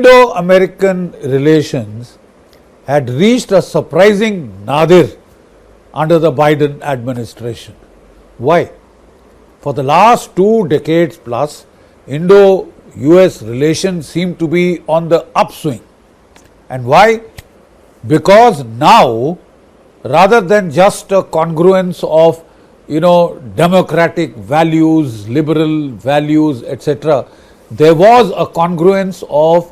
Indo-American relations had reached a surprising nadir under the Biden administration. Why? For the last 2 decades plus, Indo-US relations seem to be on the upswing. And why? Because now, rather than just a congruence of democratic values, liberal values, etc., there was a congruence of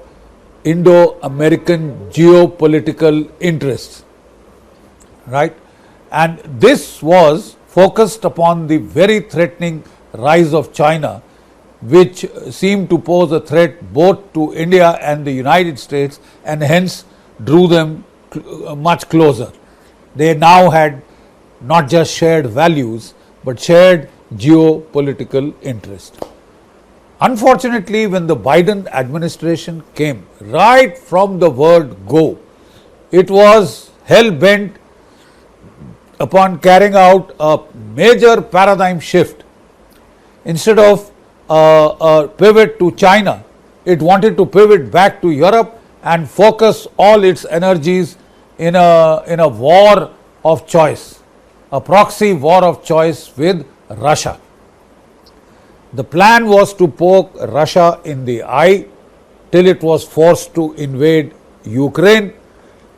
Indo-American geopolitical interests, right? And this was focused upon the very threatening rise of China, which seemed to pose a threat both to India and the United States, and hence drew them much closer. They now had not just shared values, but shared geopolitical interest. Unfortunately, when the Biden administration came, right from the word go, it was hell-bent upon carrying out a major paradigm shift. Instead of a pivot to China, it wanted to pivot back to Europe and focus all its energies in a war of choice, a proxy war of choice with Russia. The plan was to poke Russia in the eye till it was forced to invade Ukraine,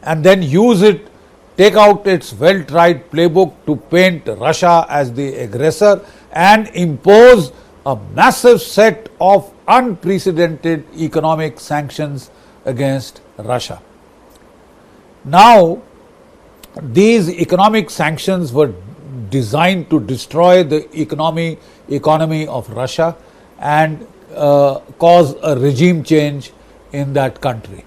and then use it, take out its well-tried playbook to paint Russia as the aggressor and impose a massive set of unprecedented economic sanctions against Russia. Now, these economic sanctions were designed to destroy the economy of Russia and cause a regime change in that country.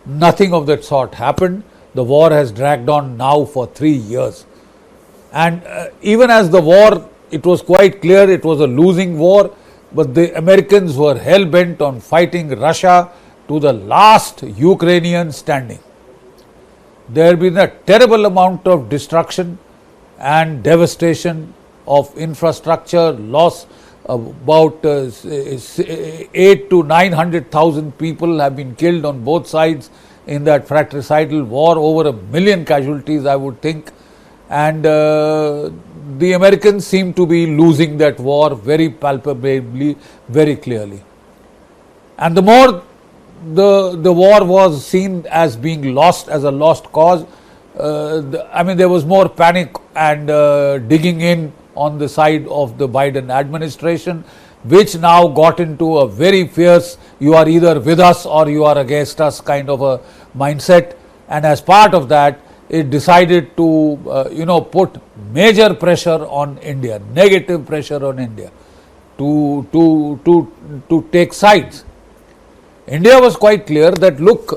Nothing of that sort happened. The war has dragged on now for 3 years. And even as the war, it was quite clear it was a losing war, but the Americans were hell-bent on fighting Russia to the last Ukrainian standing. There had been a terrible amount of destruction and devastation of infrastructure, loss. About 8 to 900,000 people have been killed on both sides in that fratricidal war, over 1 million casualties, I would think. And the Americans seem to be losing that war very palpably, very clearly. And the more the war was seen as being lost, as a lost cause, there was more panic and digging in on the side of the Biden administration, which now got into a very fierce, you are either with us or you are against us kind of a mindset. And as part of that, it decided to put major pressure on India, negative pressure on India to take sides. India was quite clear that look,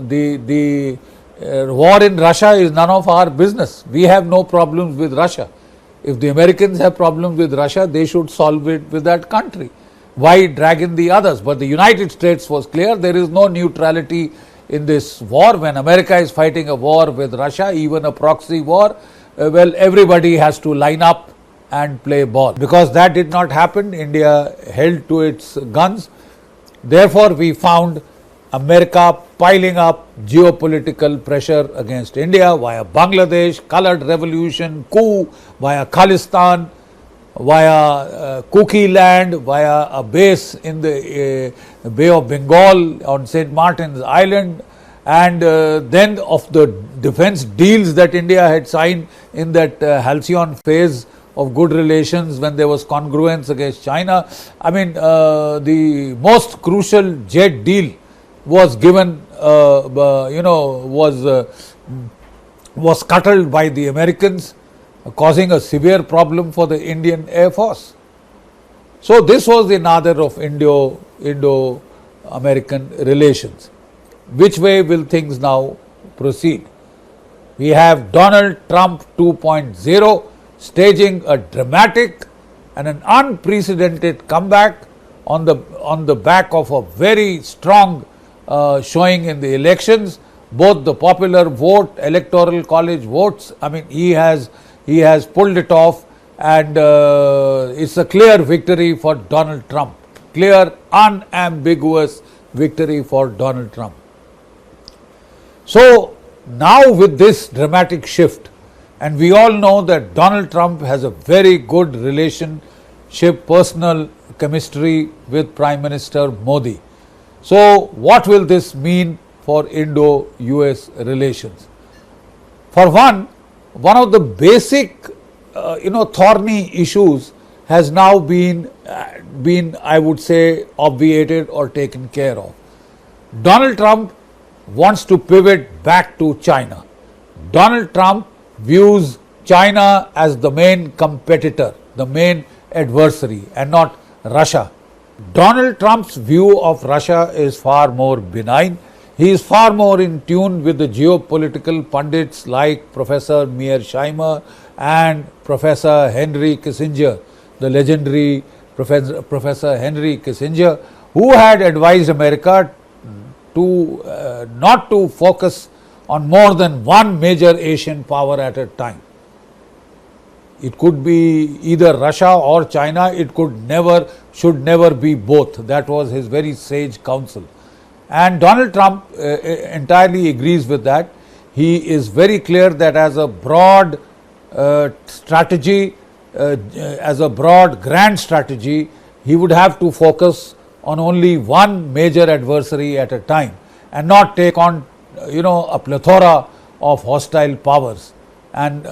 the war in Russia is none of our business. We have no problems with Russia. If the Americans have problems with Russia, they should solve it with that country. Why drag in the others? But the United States was clear, there is no neutrality in this war. When America is fighting a war with Russia, even a proxy war, everybody has to line up and play ball. Because that did not happen, India held to its guns. Therefore, we found America piling up geopolitical pressure against India via Bangladesh, colored revolution, coup, via Khalistan, via Kuki land, via a base in the Bay of Bengal on St. Martin's Island, and then of the defense deals that India had signed in that halcyon phase of good relations when there was congruence against China. The most crucial jet deal was given, was scuttled by the Americans, causing a severe problem for the Indian Air Force. So this was the nadir of Indo-American relations. Which way will things now proceed? We have Donald Trump 2.0 staging a dramatic and an unprecedented comeback on the back of a very strong showing in the elections, both the popular vote, electoral college votes. He has pulled it off, and it's a clear victory for Donald Trump. Clear, unambiguous victory for Donald Trump. So now with this dramatic shift, and we all know that Donald Trump has a very good relationship, personal chemistry with Prime Minister Modi. So what will this mean for Indo-US relations? For one of the basic thorny issues has now been I would say obviated or taken care of. Donald Trump wants to pivot back to China. Donald Trump views China as the main competitor, the main adversary, and not Russia. Donald Trump's view of Russia is far more benign. He is far more in tune with the geopolitical pundits like Professor Mearsheimer and Professor Henry Kissinger, the legendary Professor Henry Kissinger, who had advised America to not to focus on more than one major Asian power at a time. It could be either Russia or China. It should never be both. That was his very sage counsel. And Donald Trump entirely agrees with that. He is very clear that as a broad strategy, as a broad grand strategy, he would have to focus on only one major adversary at a time and not take on a plethora of hostile powers and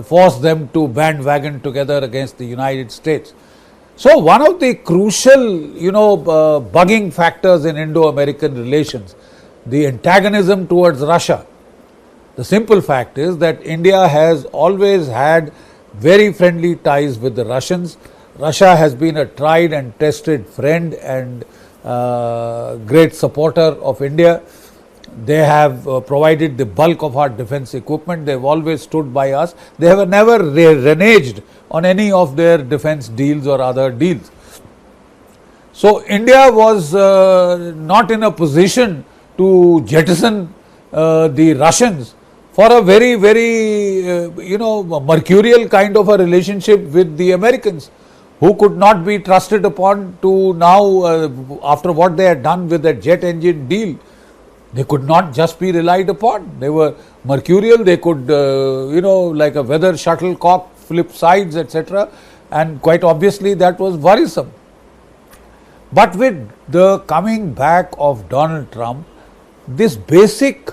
force them to bandwagon together against the United States. So one of the crucial bugging factors in Indo-American relations, the antagonism towards Russia. The simple fact is that India has always had very friendly ties with the Russians. Russia has been a tried and tested friend and great supporter of India. They have provided the bulk of our defense equipment. They have always stood by us. They have never reneged on any of their defense deals or other deals. So India was not in a position to jettison the Russians for a very, very mercurial kind of a relationship with the Americans, who could not be trusted upon to now, after what they had done with that jet engine deal. They could not just be relied upon. They were mercurial. They could, like a weather shuttlecock, flip sides, etc. And quite obviously that was worrisome. But with the coming back of Donald Trump, this basic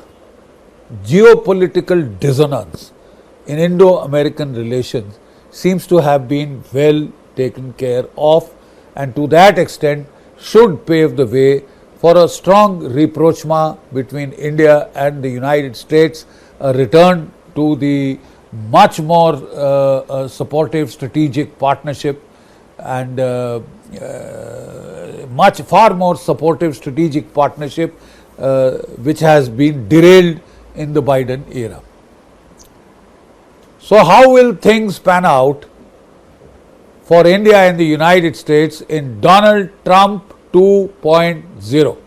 geopolitical dissonance in Indo-American relations seems to have been well taken care of, and to that extent should pave the way for a strong rapprochement between India and the United States, a return to the much more supportive strategic partnership and far more supportive strategic partnership which has been derailed in the Biden era. So how will things pan out for India and the United States in Donald Trump 2.0?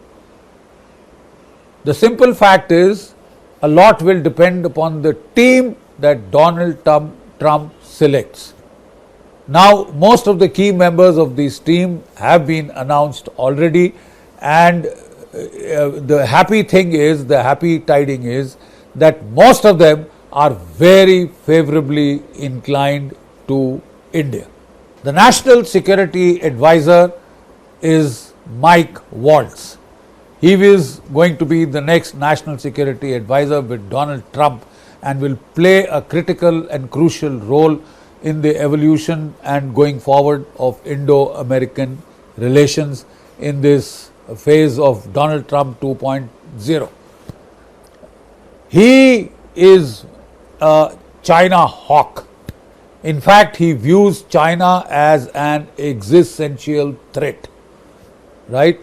The simple fact is, a lot will depend upon the team that Donald Trump selects. Now, most of the key members of this team have been announced already, and the happy tiding is that most of them are very favorably inclined to India. The National Security Advisor is Mike Waltz. He is going to be the next National Security Advisor with Donald Trump and will play a critical and crucial role in the evolution and going forward of Indo-American relations in this phase of Donald Trump 2.0. He is a China hawk. In fact, he views China as an existential threat, right?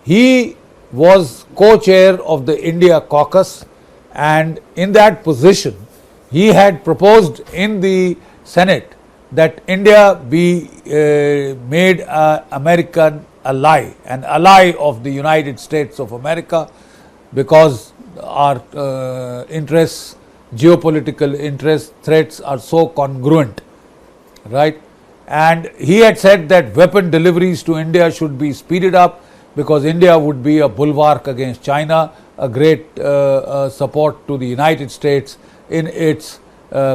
He was co-chair of the India caucus, and in that position, he had proposed in the Senate that India be made an American ally, an ally of the United States of America, because our interests, geopolitical interests, threats are so congruent, right? And he had said that weapon deliveries to India should be speeded up, because India would be a bulwark against China, a great support to the United States in its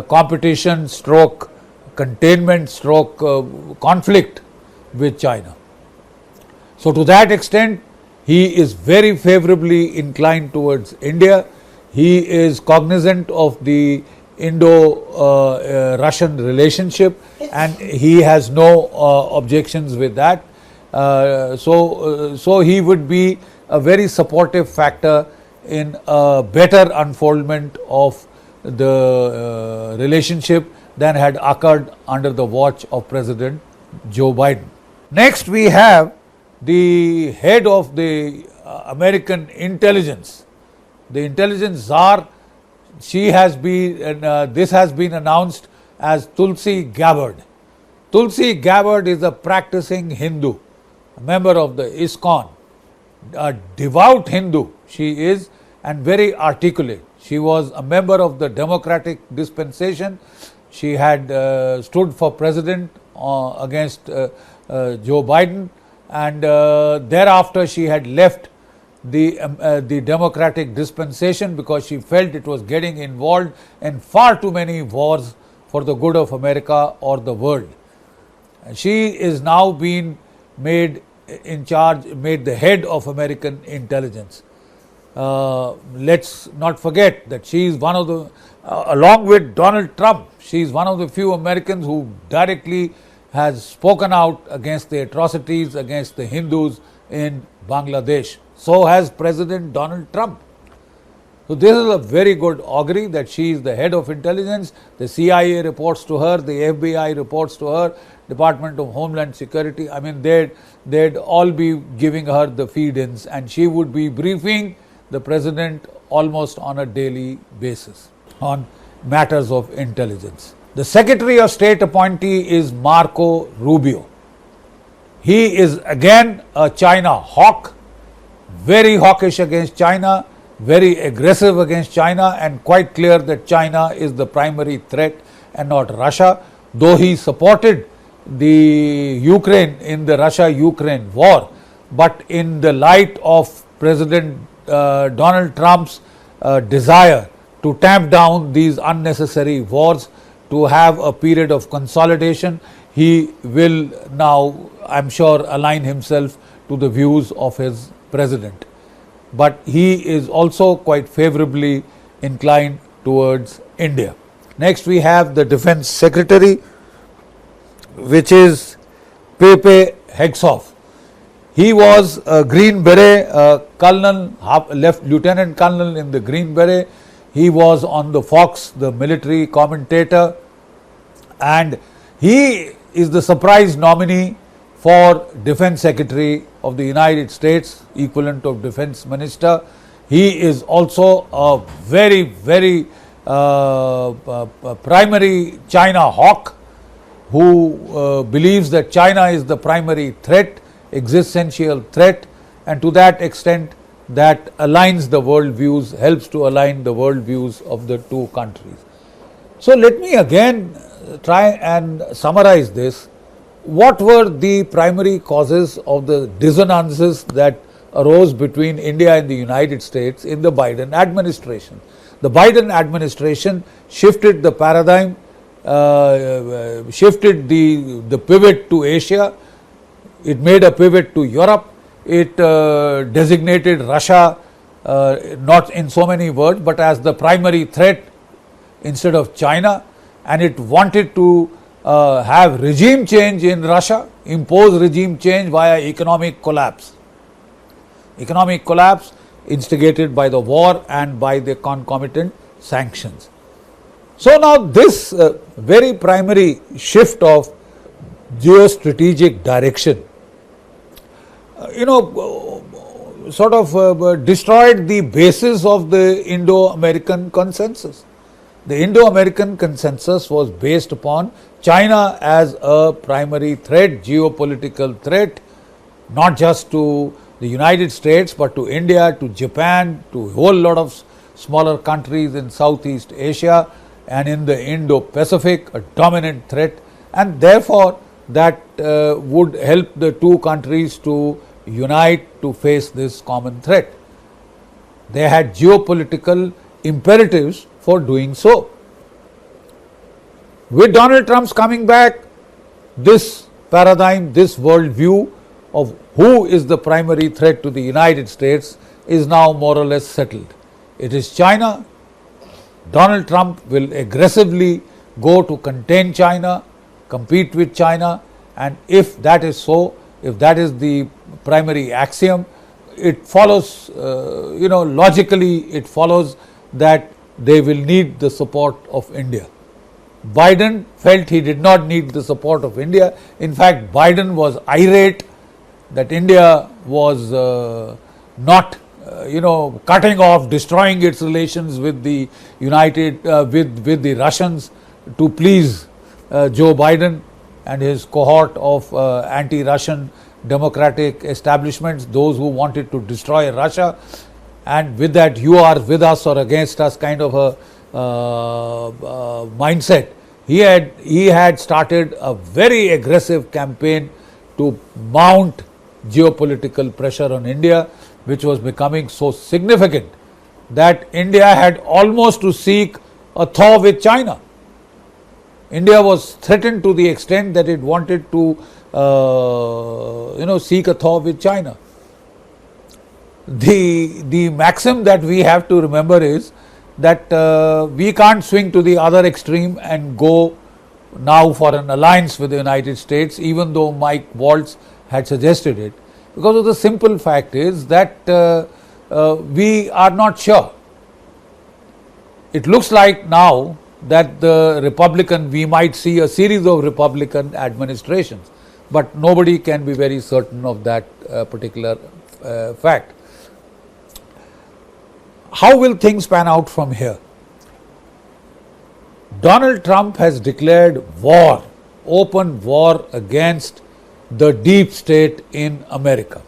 competition stroke containment stroke conflict with China. So to that extent, he is very favorably inclined towards India. He is cognizant of the Indo-Russian relationship, and he has no objections with that. So he would be a very supportive factor in a better unfoldment of the relationship than had occurred under the watch of President Joe Biden. Next, we have the head of the American intelligence, the intelligence czar. She has been, this has been announced as Tulsi Gabbard. Tulsi Gabbard is a practicing Hindu, a member of the ISKCON, a devout Hindu she is, and very articulate. She was a member of the Democratic dispensation. She had stood for president against Joe Biden, and thereafter she had left the Democratic dispensation because she felt it was getting involved in far too many wars for the good of America or the world. She is now being made in charge, made the head of American intelligence. Let's not forget that she is one of the, along with Donald Trump, she is one of the few Americans who directly has spoken out against the atrocities against the Hindus in Bangladesh. So has President Donald Trump. So this is a very good augury that she is the head of intelligence. The CIA reports to her, the FBI reports to her, Department of Homeland Security. I mean, they'd all be giving her the feed-ins, and she would be briefing the president almost on a daily basis on matters of intelligence. The Secretary of State appointee is Marco Rubio. He is again a China hawk, very hawkish against China, very aggressive against China, and quite clear that China is the primary threat and not Russia, though he supported the Ukraine in the Russia-Ukraine war. But in the light of President Donald Trump's desire to tamp down these unnecessary wars, to have a period of consolidation, he will now, I'm sure, align himself to the views of his president. But he is also quite favorably inclined towards India. Next, we have the Defense Secretary, which is Pepe Hegseth. He was a Green Beret colonel, lieutenant colonel in the Green Beret. He was on the Fox, the military commentator, and he is the surprise nominee for Defense Secretary of the United States, equivalent of Defense Minister. He is also a very, very primary China hawk who believes that China is the primary threat, existential threat, and to that extent that aligns the world views, helps to align the world views of the two countries. So let me again try and summarize this. What were the primary causes of the dissonances that arose between India and the United States in the Biden administration? The Biden administration shifted the paradigm, shifted the pivot to Asia. It made a pivot to Europe. It designated Russia, not in so many words, but as the primary threat instead of China, and it wanted to have regime change in Russia, impose regime change via economic collapse. Economic collapse instigated by the war and by the concomitant sanctions. So now this very primary shift of geostrategic direction, sort of destroyed the basis of the Indo-American consensus. The Indo-American consensus was based upon China as a primary threat, geopolitical threat, not just to the United States, but to India, to Japan, to a whole lot of smaller countries in Southeast Asia and in the Indo-Pacific, a dominant threat, and therefore that would help the two countries to unite to face this common threat. They had geopolitical imperatives for doing so. With Donald Trump's coming back, this paradigm, this worldview of who is the primary threat to the United States is now more or less settled. It is China. Donald Trump will aggressively go to contain China, compete with China, and if that is so, if that is the primary axiom, it follows, logically it follows that they will need the support of India. Biden felt he did not need the support of India. In fact, Biden was irate that India was not, cutting off, destroying its relations with the with the Russians to please Joe Biden and his cohort of anti-Russian democratic establishments, those who wanted to destroy Russia, and with that you are with us or against us kind of a mindset. He had started a very aggressive campaign to mount geopolitical pressure on India, which was becoming so significant that India had almost to seek a thaw with China. India was threatened to the extent that it wanted to seek a thaw with China. The maxim that we have to remember is that we can't swing to the other extreme and go now for an alliance with the United States, even though Mike Waltz had suggested it, because of the simple fact is that we are not sure. It looks like now that we might see a series of Republican administrations, but nobody can be very certain of that particular fact. How will things pan out from here? Donald Trump has declared war, open war against the deep state in America.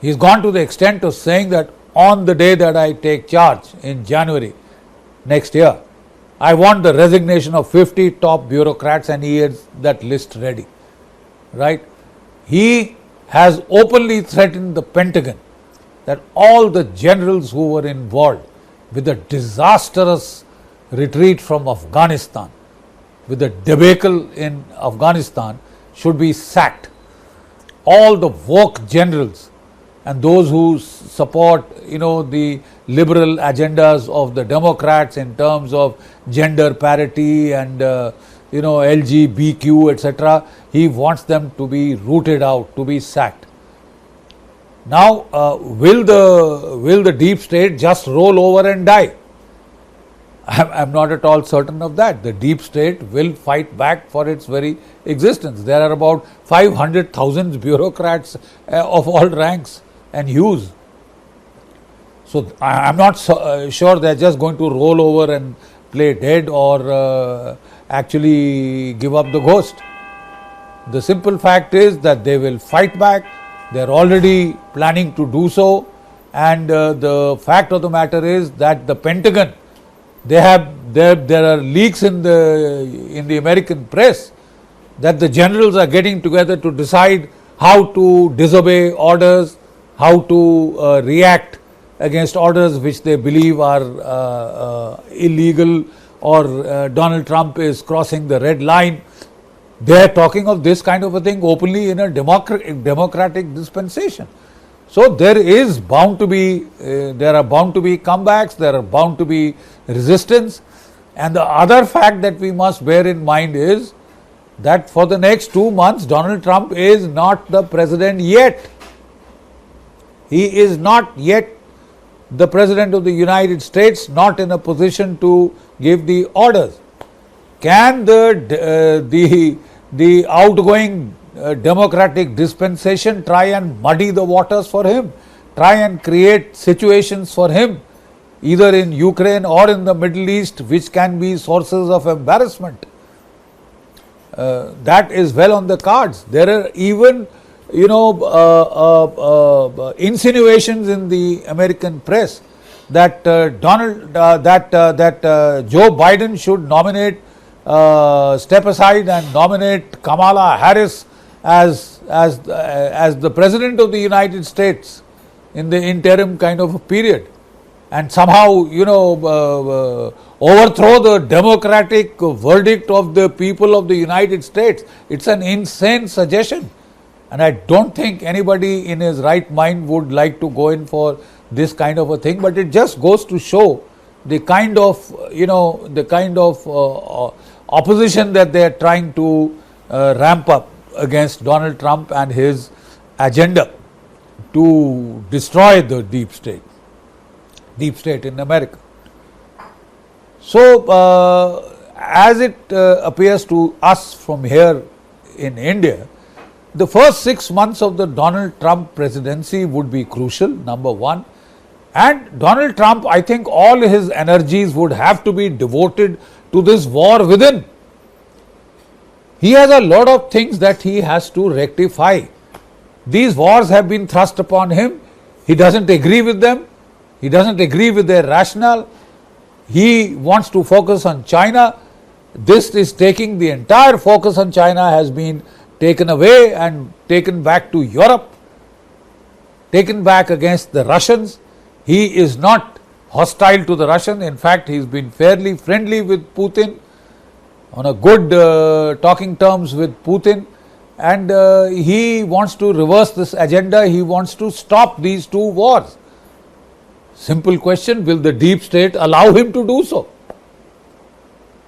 He's gone to the extent of saying that on the day that I take charge in January next year, I want the resignation of 50 top bureaucrats, and he has that list ready. Right? He has openly threatened the Pentagon that all the generals who were involved with the disastrous retreat from Afghanistan, with the debacle in Afghanistan, should be sacked. All the woke generals and those who support, the liberal agendas of the Democrats in terms of gender parity and, LGBTQ, etc., he wants them to be rooted out, to be sacked. Now, will the deep state just roll over and die? I'm not at all certain of that. The deep state will fight back for its very existence. There are about 500,000 bureaucrats of all ranks and hues. So I'm not sure they're just going to roll over and play dead or actually give up the ghost. The simple fact is that they will fight back. They're already planning to do so, and the fact of the matter is that the Pentagon, there are leaks in the American press that the generals are getting together to decide how to disobey orders, how to react against orders which they believe are illegal, or Donald Trump is crossing the red line. They are talking of this kind of a thing openly in a democratic dispensation. So there are bound to be comebacks, there are bound to be resistance. And the other fact that we must bear in mind is that for the next 2 months, Donald Trump is not the president yet. He is not yet the president of the United States, not in a position to give the orders. Can the outgoing democratic dispensation try and muddy the waters for him, try and create situations for him, either in Ukraine or in the Middle East, which can be sources of embarrassment? That is well on the cards. There are even insinuations in the American press that Joe Biden should step aside and nominate Kamala Harris as the President of the United States in the interim kind of a period, and somehow overthrow the democratic verdict of the people of the United States. It's an insane suggestion, and I don't think anybody in his right mind would like to go in for this kind of a thing. But it just goes to show the kind of opposition that they are trying to ramp up against Donald Trump and his agenda to destroy the deep state in America. So, as it appears to us from here in India, the first 6 months of the Donald Trump presidency would be crucial, number one. And Donald Trump, I think all his energies would have to be devoted to this war within. He has a lot of things that he has to rectify. These wars have been thrust upon him. He doesn't agree with them. He doesn't agree with their rationale. He wants to focus on China. This is taking the entire focus on China has been taken away and taken back to Europe, taken back against the Russians. He is not hostile to the Russians. In fact, he's been fairly friendly with Putin, on a good talking terms with Putin, and he wants to reverse this agenda. He wants to stop these two wars. Simple question, will the deep state allow him to do so?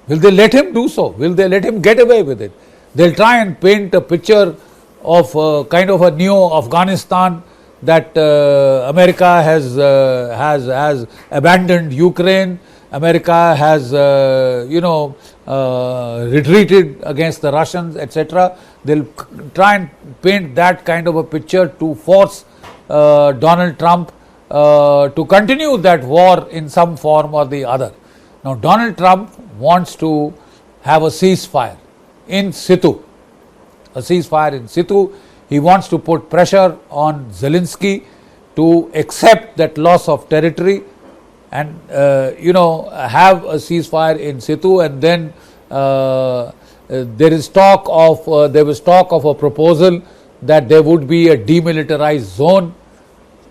Will they let him do so? Will they let him get away with it? They'll try and paint a picture of kind of a neo Afghanistan, that America has abandoned Ukraine. America has retreated against the Russians, etc. They'll try and paint that kind of a picture to force Donald Trump to continue that war in some form or the other. Now, Donald Trump wants to have a ceasefire in situ. A ceasefire in situ. He wants to put pressure on Zelensky to accept that loss of territory and have a ceasefire in situ. And then there was talk of a proposal that there would be a demilitarized zone,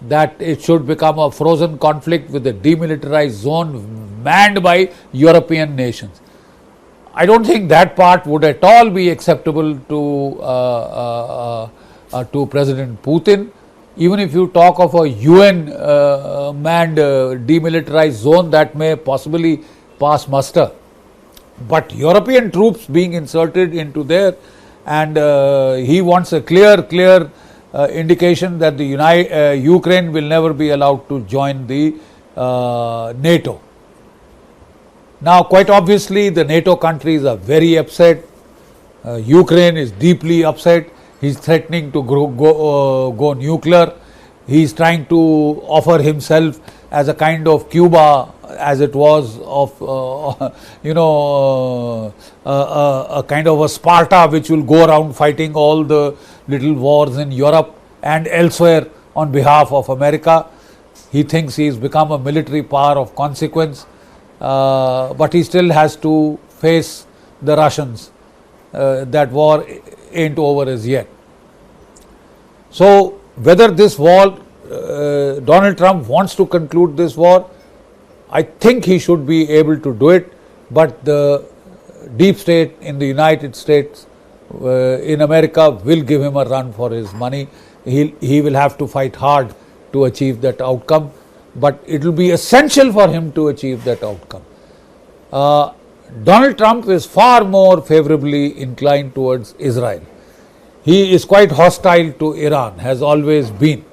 that it should become a frozen conflict with a demilitarized zone manned by European nations. I don't think that part would at all be acceptable to President Putin. Even if you talk of a UN manned demilitarized zone, that may possibly pass muster. But European troops being inserted into there, and he wants a clear indication that the Ukraine will never be allowed to join the NATO. Now, quite obviously, the NATO countries are very upset. Ukraine is deeply upset. He's threatening to go nuclear. He's trying to offer himself as a kind of Cuba, as it was of a kind of a Sparta, which will go around fighting all the little wars in Europe and elsewhere on behalf of America. He thinks he's become a military power of consequence, but he still has to face the Russians. That war ain't over as yet. So, whether this war, Donald Trump wants to conclude this war, I think he should be able to do it, but the deep state in the United States, in America, will give him a run for his money. He will have to fight hard to achieve that outcome, but it will be essential for him to achieve that outcome. Donald Trump is far more favorably inclined towards Israel. He is quite hostile to Iran, has always been.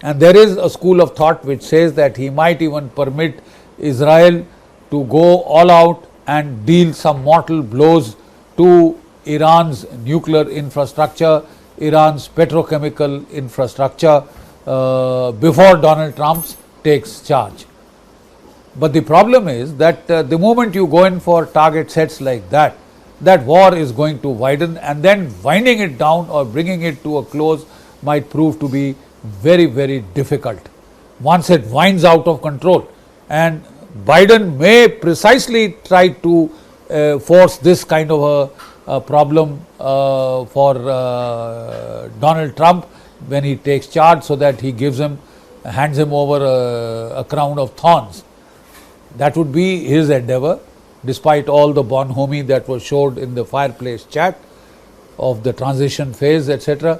And there is a school of thought which says that he might even permit Israel to go all out and deal some mortal blows to Iran's nuclear infrastructure, Iran's petrochemical infrastructure, before Donald Trump takes charge. But the problem is that the moment you go in for target sets like that, that war is going to widen, and then winding it down or bringing it to a close might prove to be very, very difficult once it winds out of control. And Biden may precisely try to force this kind of a problem for Donald Trump when he takes charge, so that he hands him over a crown of thorns. That would be his endeavor, despite all the bonhomie that was showed in the fireplace chat of the transition phase, etc.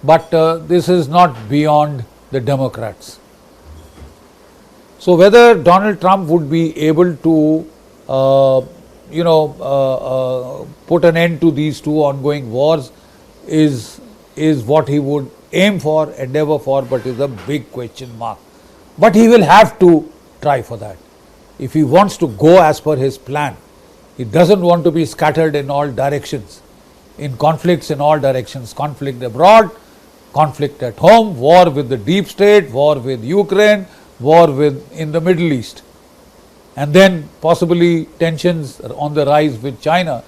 But this is not beyond the Democrats. So whether Donald Trump would be able to put an end to these two ongoing wars is what he would aim for, endeavor for, but is a big question mark. But he will have to try for that. If he wants to go as per his plan, he doesn't want to be scattered in all directions, in conflicts in all directions, conflict abroad, conflict at home, war with the deep state, war with Ukraine, war in the Middle East, and then possibly tensions on the rise with China,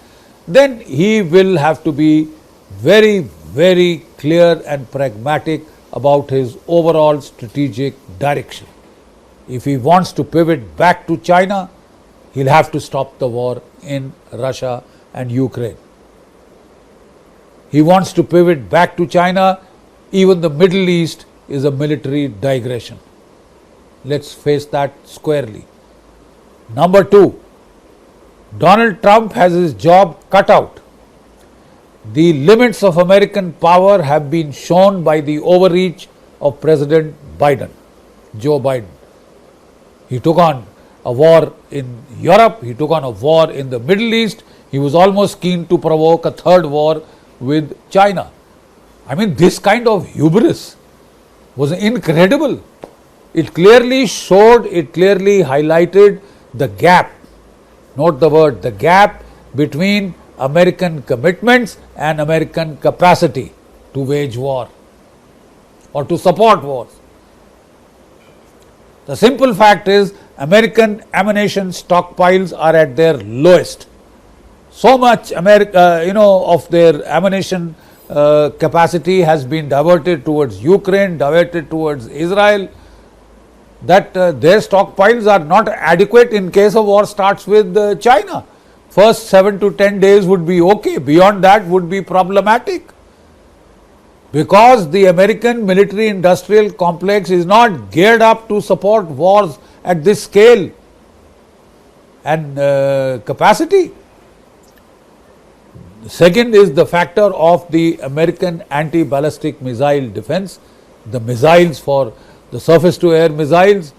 then he will have to be very, very clear and pragmatic about his overall strategic direction. If he wants to pivot back to China, he'll have to stop the war in Russia and Ukraine. He wants to pivot back to China, even the Middle East is a military digression. Let's face that squarely. Number two, Donald Trump has his job cut out. The limits of American power have been shown by the overreach of President Biden, Joe Biden. He took on a war in Europe, he took on a war in the Middle East, he was almost keen to provoke a third war with China. I mean, this kind of hubris was incredible. It clearly showed, it clearly highlighted the gap, note the word, the gap between American commitments and American capacity to wage war or to support wars. The simple fact is, American ammunition stockpiles are at their lowest. So much of their ammunition capacity has been diverted towards Ukraine, diverted towards Israel, that their stockpiles are not adequate in case a war starts with China. First 7 to 10 days would be okay, beyond that would be problematic. Because the American military industrial complex is not geared up to support wars at this scale and capacity. Second is the factor of the American anti-ballistic missile defense, the missiles for the surface-to-air missiles.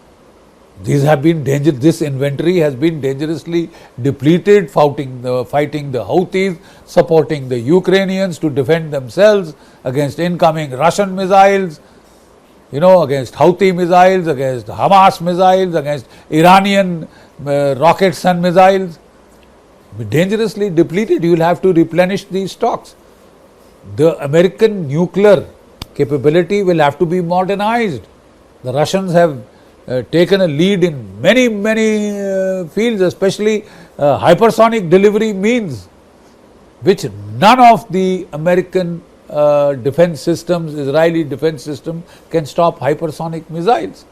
These have been this inventory has been dangerously depleted, fighting the Houthis, supporting the Ukrainians to defend themselves against incoming Russian missiles, against Houthi missiles, against Hamas missiles, against Iranian rockets and missiles. Dangerously depleted, you will have to replenish these stocks. The American nuclear capability will have to be modernized. The Russians have taken a lead in many fields, especially hypersonic delivery means, which none of the American defense systems, Israeli defense system, can stop hypersonic missiles.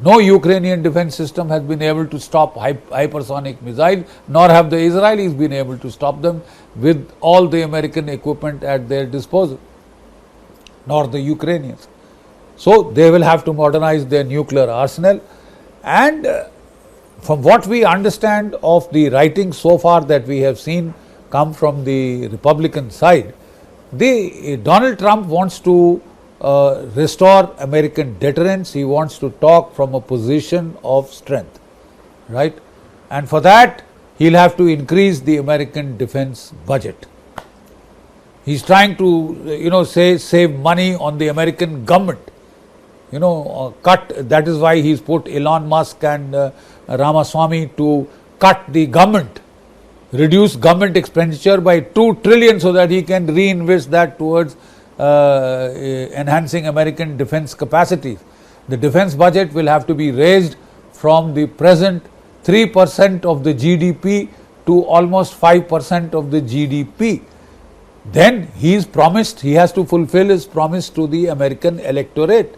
No Ukrainian defense system has been able to stop hypersonic missiles, nor have the Israelis been able to stop them with all the American equipment at their disposal, nor the Ukrainians. So they will have to modernize their nuclear arsenal, and from what we understand of the writing so far that we have seen come from the Republican side, Donald Trump wants to restore American deterrence. He wants to talk from a position of strength, right? And for that, he'll have to increase the American defense budget. He's trying to, save money on the American government. Cut. That is why he's put Elon Musk and Ramaswamy to cut the government, reduce government expenditure by 2 trillion so that he can reinvest that towards enhancing American defense capacities. The defense budget will have to be raised from the present 3% of the GDP to almost 5% of the GDP. Then he has to fulfill his promise to the American electorate.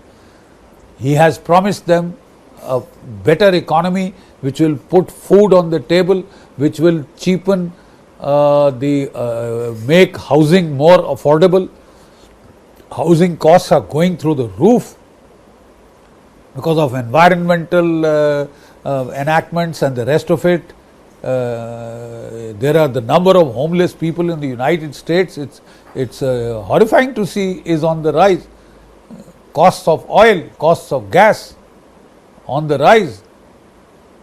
He has promised them a better economy which will put food on the table, which will cheapen make housing more affordable. Housing costs are going through the roof because of environmental enactments and the rest of it. There are the number of homeless people in the United States. It's horrifying to see is on the rise. Costs of oil, costs of gas on the rise,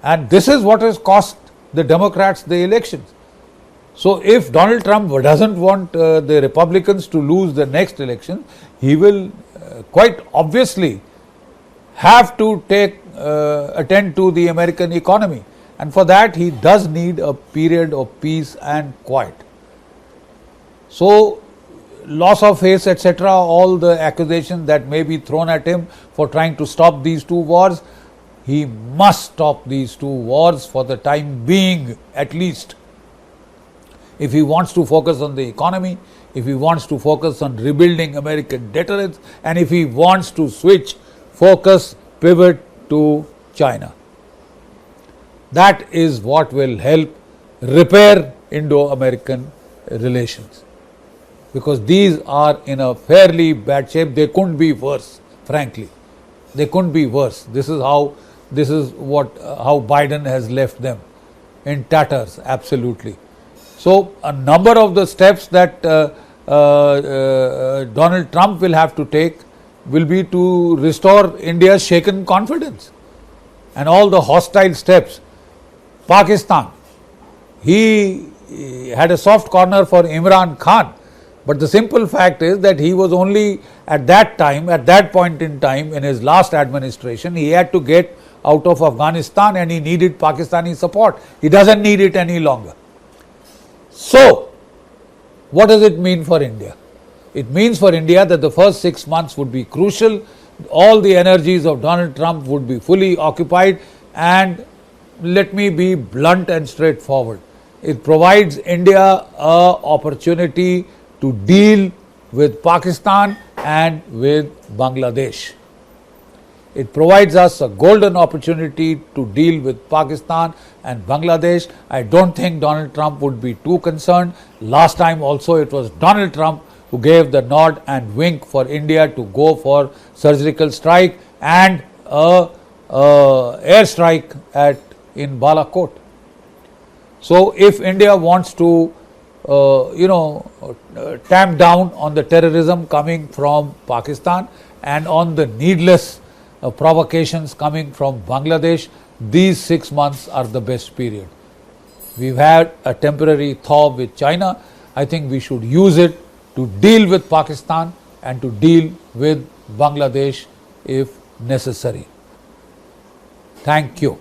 and this is what has cost the Democrats the elections. So if Donald Trump doesn't want the Republicans to lose the next election, he will quite obviously have to attend to the American economy, and for that he does need a period of peace and quiet. So loss of face, etc., all the accusations that may be thrown at him for trying to stop these two wars, he must stop these two wars for the time being, at least. If he wants to focus on the economy, if he wants to focus on rebuilding American deterrence, and if he wants to pivot to China. That is what will help repair Indo-American relations, because these are in a fairly bad shape. They couldn't be worse, frankly. They couldn't be worse. This is how Biden has left them, in tatters, absolutely. So a number of the steps that Donald Trump will have to take will be to restore India's shaken confidence, and all the hostile steps. Pakistan, he had a soft corner for Imran Khan, but the simple fact is that he was only at that point in time in his last administration, he had to get out of Afghanistan and he needed Pakistani support. He doesn't need it any longer. So what does it mean for India? It means for India that the first 6 months would be crucial. All the energies of Donald Trump would be fully occupied, and let me be blunt and straightforward. It provides India an opportunity to deal with Pakistan and with Bangladesh. It provides us a golden opportunity to deal with Pakistan and Bangladesh. I don't think Donald Trump would be too concerned. Last time also it was Donald Trump who gave the nod and wink for India to go for surgical strike and air strike in Balakot. So if India wants to tamp down on the terrorism coming from Pakistan and on the needless provocations coming from Bangladesh, these 6 months are the best period. We've had a temporary thaw with China. I think we should use it to deal with Pakistan and to deal with Bangladesh if necessary. Thank you.